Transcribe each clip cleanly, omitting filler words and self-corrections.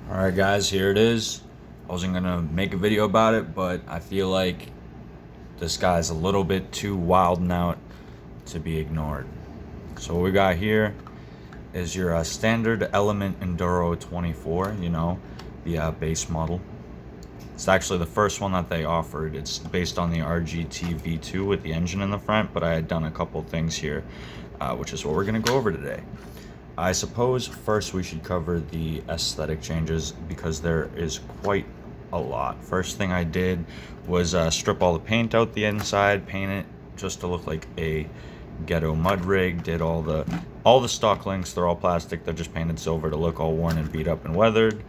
Alright guys, here it is. I wasn't gonna make a video about it, but I feel like this guy's a little bit too wild and out to be ignored. So what we got here is your standard Element Enduro 24, the base model. It's actually the first one that they offered. It's based on the RGT V2 with the engine in the front, but I had done a couple things here, which is what we're gonna go over today. I suppose first we should cover the aesthetic changes because there is quite a lot. First thing I did was strip all the paint out the inside, paint it just to look like a ghetto mud rig. Did all the stock links, they're all plastic, they're just painted silver to look all worn and beat up and weathered.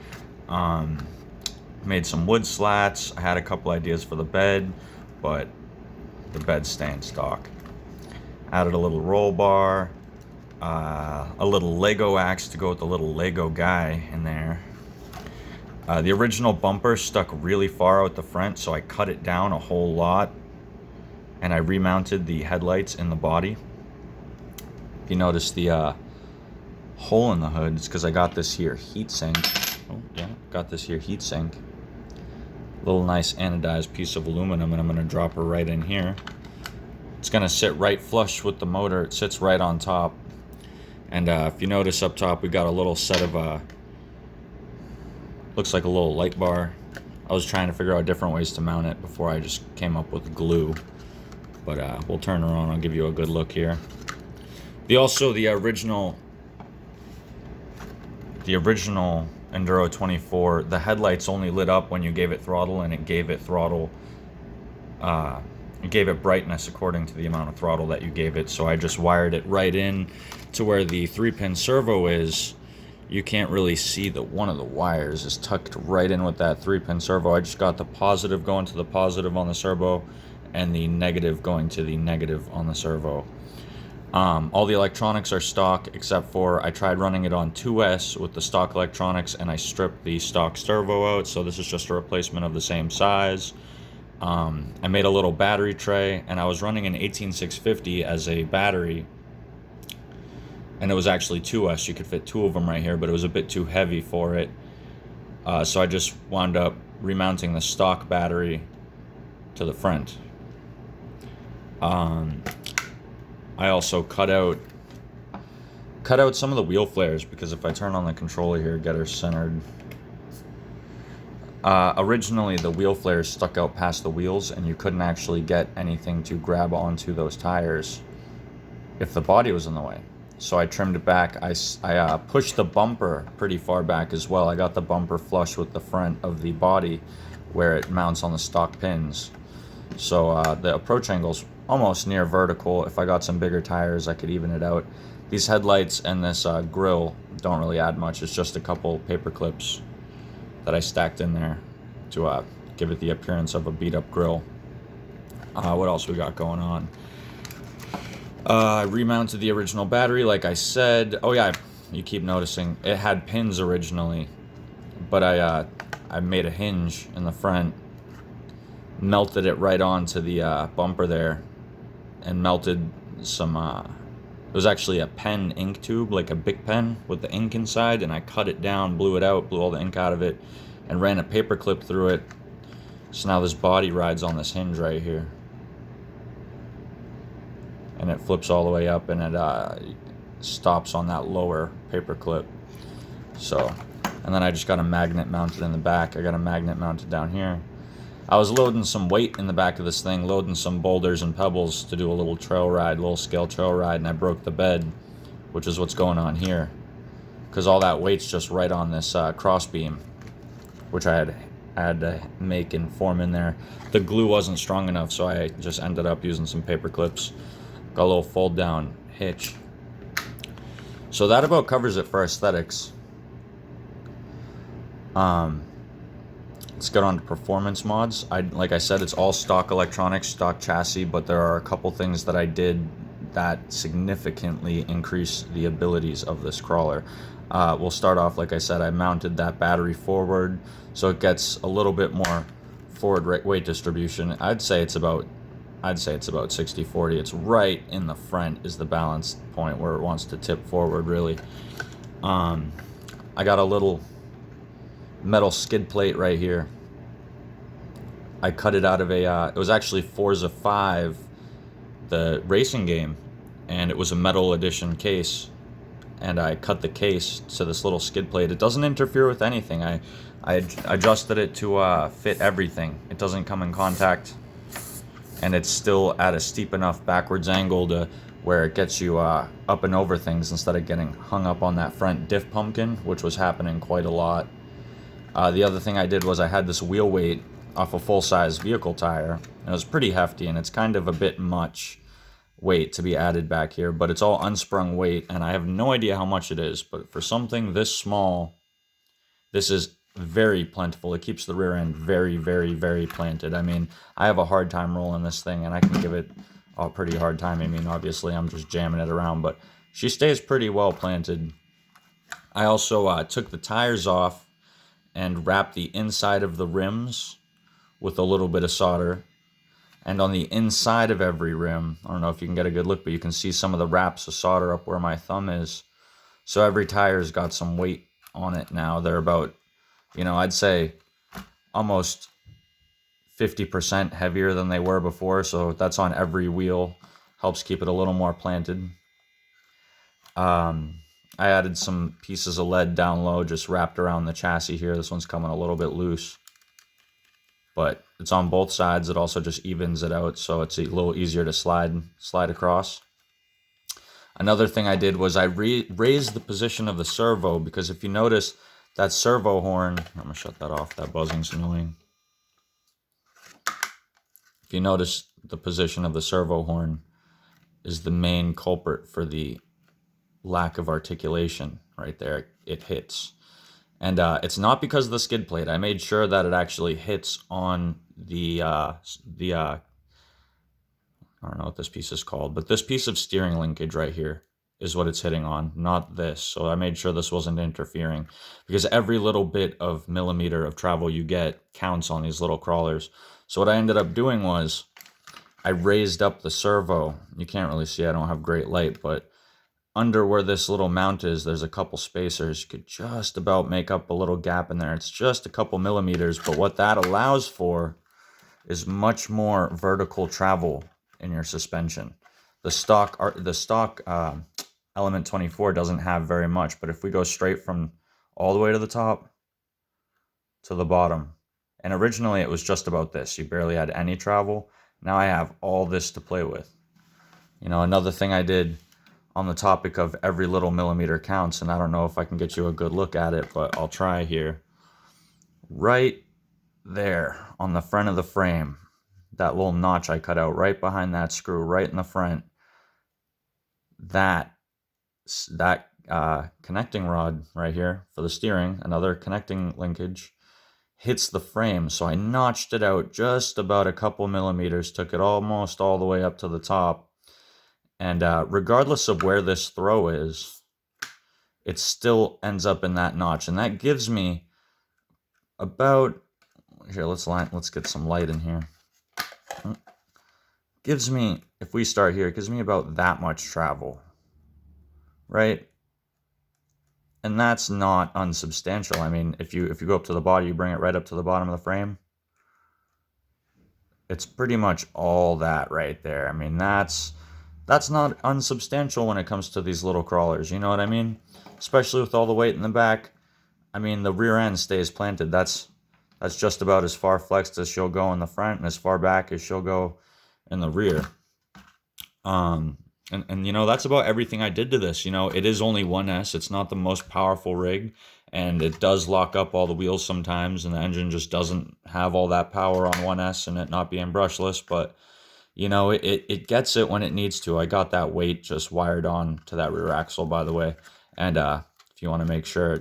Made some wood slats. I had a couple ideas for the bed, but the bed's staying stock. Added a little roll bar. A little Lego axe to go with the little Lego guy in there. The original bumper stuck really far out the front, so I cut it down a whole lot, and I remounted the headlights in the body. If you notice the hole in the hood, it's because I got this here heat sink. Little nice anodized piece of aluminum, and I'm going to drop her right in here. It's going to sit right flush with the motor. It sits right on top. And if you notice up top, we got a little set of, looks like a little light bar. I was trying to figure out different ways to mount it before I just came up with glue. But we'll turn her on, I'll give you a good look here. The original Enduro 24, the headlights only lit up when you gave it throttle, and it gave it brightness according to the amount of throttle that you gave it. So I just wired it right in to where the 3-pin servo is. You can't really see that one of the wires is tucked right in with that 3-pin servo. I just got the positive going to the positive on the servo and the negative going to the negative on the servo. All the electronics are stock except for I tried running it on 2S with the stock electronics, and I stripped the stock servo out, so this is just a replacement of the same size. I made a little battery tray, and I was running an 18650 as a battery, and it was actually 2S. You could fit two of them right here, but it was a bit too heavy for it. So I just wound up remounting the stock battery to the front. I also cut out some of the wheel flares, because if I turn on the controller here, get her centered. Originally the wheel flares stuck out past the wheels, and you couldn't actually get anything to grab onto those tires if the body was in the way. So I trimmed it back. I pushed the bumper pretty far back as well. I got the bumper flush with the front of the body where it mounts on the stock pins. So the approach angle's almost near vertical. If I got some bigger tires, I could even it out. These headlights and this grill don't really add much. It's just a couple paper clips that I stacked in there to give it the appearance of a beat up grill. What else we got going on? I remounted the original battery like I said. Oh yeah, you keep noticing it had pins originally, but I made a hinge in the front, melted it right onto the bumper there, and melted some it was actually a pen ink tube, like a Bic pen with the ink inside, and I cut it down, blew it out, blew all the ink out of it, and ran a paper clip through it. So now this body rides on this hinge right here, and it flips all the way up, and it stops on that lower paper clip. So, and then I just got a magnet mounted in the back. I got a magnet mounted down here. I was loading some weight in the back of this thing, loading some boulders and pebbles to do a little trail ride, little scale trail ride, and I broke the bed, which is what's going on here, because all that weight's just right on this cross beam, which I had to make and form in there. The glue wasn't strong enough, so I just ended up using some paper clips. Got a little fold down hitch. So that about covers it for aesthetics. Let's get on to performance mods. Like I said, it's all stock electronics, stock chassis, but there are a couple things that I did that significantly increase the abilities of this crawler. We'll start off, like I said, I mounted that battery forward, so it gets a little bit more forward weight distribution. I'd say it's about 60-40. It's right in the front is the balance point where it wants to tip forward, really. I got a little metal skid plate right here. I cut it out of it was actually Forza 5, the racing game, and it was a metal edition case. And I cut the case to this little skid plate. It doesn't interfere with anything. I adjusted it to fit everything. It doesn't come in contact, and it's still at a steep enough backwards angle to where it gets you up and over things instead of getting hung up on that front diff pumpkin, which was happening quite a lot. The other thing I did was I had this wheel weight off a full-size vehicle tire. It was pretty hefty, and it's kind of a bit much weight to be added back here, but it's all unsprung weight, and I have no idea how much it is, but for something this small, this is very plentiful. It keeps the rear end very, very, very planted. I mean, I have a hard time rolling this thing, and I can give it a pretty hard time. I mean, obviously, I'm just jamming it around, but she stays pretty well planted. I also took the tires off and wrapped the inside of the rims with a little bit of solder. And on the inside of every rim, I don't know if you can get a good look, but you can see some of the wraps of solder up where my thumb is. So every tire's got some weight on it now. They're about, I'd say almost 50% heavier than they were before. So that's on every wheel. Helps keep it a little more planted. I added some pieces of lead down low, just wrapped around the chassis here. This one's coming a little bit loose, but it's on both sides. It also just evens it out, so it's a little easier to slide across. Another thing I did was I raised the position of the servo, because if you notice that servo horn, I'm gonna shut that off, that buzzing's annoying. If you notice, the position of the servo horn is the main culprit for the lack of articulation right there. It hits. And it's not because of the skid plate. I made sure that it actually hits on the I don't know what this piece is called, but this piece of steering linkage right here is what it's hitting on, not this. So I made sure this wasn't interfering, because every little bit of millimeter of travel you get counts on these little crawlers. So what I ended up doing was I raised up the servo. You can't really see, I don't have great light, but under where this little mount is, there's a couple spacers. You could just about make up a little gap in there. It's just a couple millimeters, but what that allows for is much more vertical travel in your suspension. The stock Element 24 doesn't have very much, but if we go straight from all the way to the top to the bottom, and originally it was just about this, you barely had any travel. Now I have all this to play with. Another thing I did on the topic of every little millimeter counts, and I don't know if I can get you a good look at it, but I'll try here. Right there on the front of the frame, that little notch I cut out right behind that screw, right in the front, that connecting rod right here for the steering, another connecting linkage, hits the frame. So I notched it out just about a couple millimeters, took it almost all the way up to the top. And regardless of where this throw is, it still ends up in that notch. And that gives me about, here, let's get some light in here. Gives me, if we start here, it gives me about that much travel, right? And that's not unsubstantial. I mean, if you go up to the body, you bring it right up to the bottom of the frame, it's pretty much all that right there. I mean, that's not unsubstantial when it comes to these little crawlers, you know what I mean? Especially with all the weight in the back. I mean, the rear end stays planted. That's just about as far flexed as she'll go in the front and as far back as she'll go in the rear. And that's about everything I did to this. It is only 1S. It's not the most powerful rig, and it does lock up all the wheels sometimes, and the engine just doesn't have all that power on 1S and it not being brushless, but it gets it when it needs to. I got that weight just wired on to that rear axle, by the way. And if you want to make sure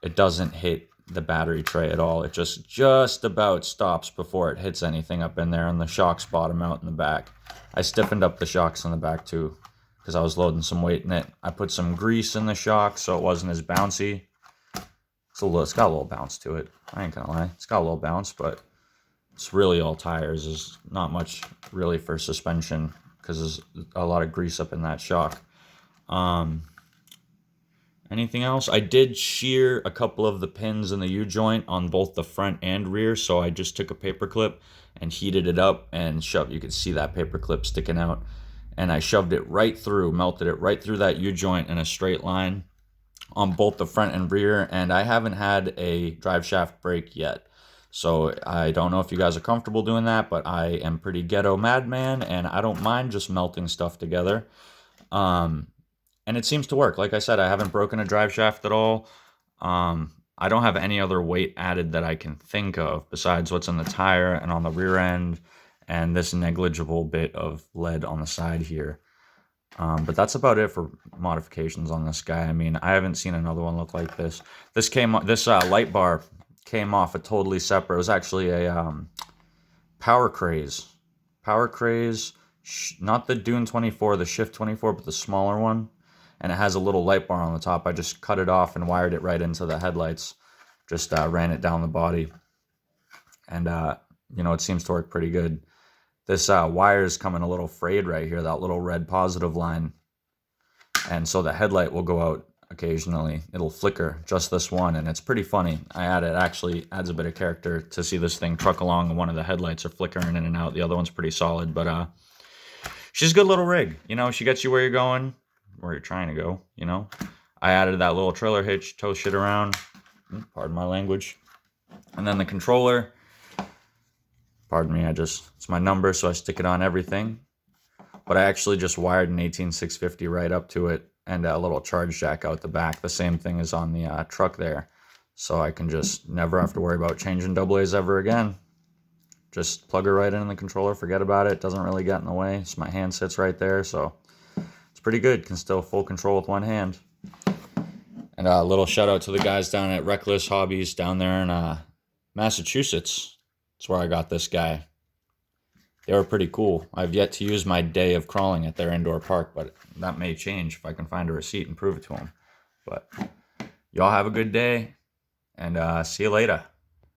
it doesn't hit the battery tray at all, it just about stops before it hits anything up in there, and the shocks bottom out in the back. I stiffened up the shocks in the back too, because I was loading some weight in it. I put some grease in the shock so it wasn't as bouncy. It's got a little bounce to it. I ain't gonna lie. It's got a little bounce, but it's really all tires. There's not much really for suspension because there's a lot of grease up in that shock. And Anything else? I did shear a couple of the pins in the U-joint on both the front and rear, so I just took a paper clip and heated it up and shoved, you could see that paper clip sticking out, and I shoved it right through, melted it right through that U-joint in a straight line on both the front and rear, and I haven't had a drive shaft break yet. So I don't know if you guys are comfortable doing that, but I am pretty ghetto madman, and I don't mind just melting stuff together. And it seems to work. Like I said, I haven't broken a drive shaft at all. I don't have any other weight added that I can think of besides what's in the tire and on the rear end and this negligible bit of lead on the side here. But that's about it for modifications on this guy. I mean, I haven't seen another one look like this. This light bar came off a totally separate. It was actually a Power Craze. Power Craze, not the Dune 24, the Shift 24, but the smaller one. And it has a little light bar on the top. I just cut it off and wired it right into the headlights. Just ran it down the body. And, you know, it seems to work pretty good. This wire is coming a little frayed right here, that little red positive line. And so the headlight will go out occasionally. It'll flicker, just this one, and it's pretty funny. It actually adds a bit of character to see this thing truck along and one of the headlights are flickering in and out. The other one's pretty solid, but she's a good little rig. You know, she gets you where you're going, where you're trying to go, you know. I added that little trailer hitch, tow shit around. Pardon my language. And then the controller, pardon me, it's my number, so I stick it on everything. But I actually just wired an 18650 right up to it and a little charge jack out the back. The same thing is on the truck there. So I can just never have to worry about changing AA's ever again. Just plug her right in the controller, forget about it. Doesn't really get in the way. So my hand sits right there, so it's pretty good. Can still full control with one hand. And a little shout out to the guys down at Reckless Hobbies down there in Massachusetts. That's where I got this guy. They were pretty cool. I've yet to use my day of crawling at their indoor park, but that may change if I can find a receipt and prove it to them. But y'all have a good day, and see you later.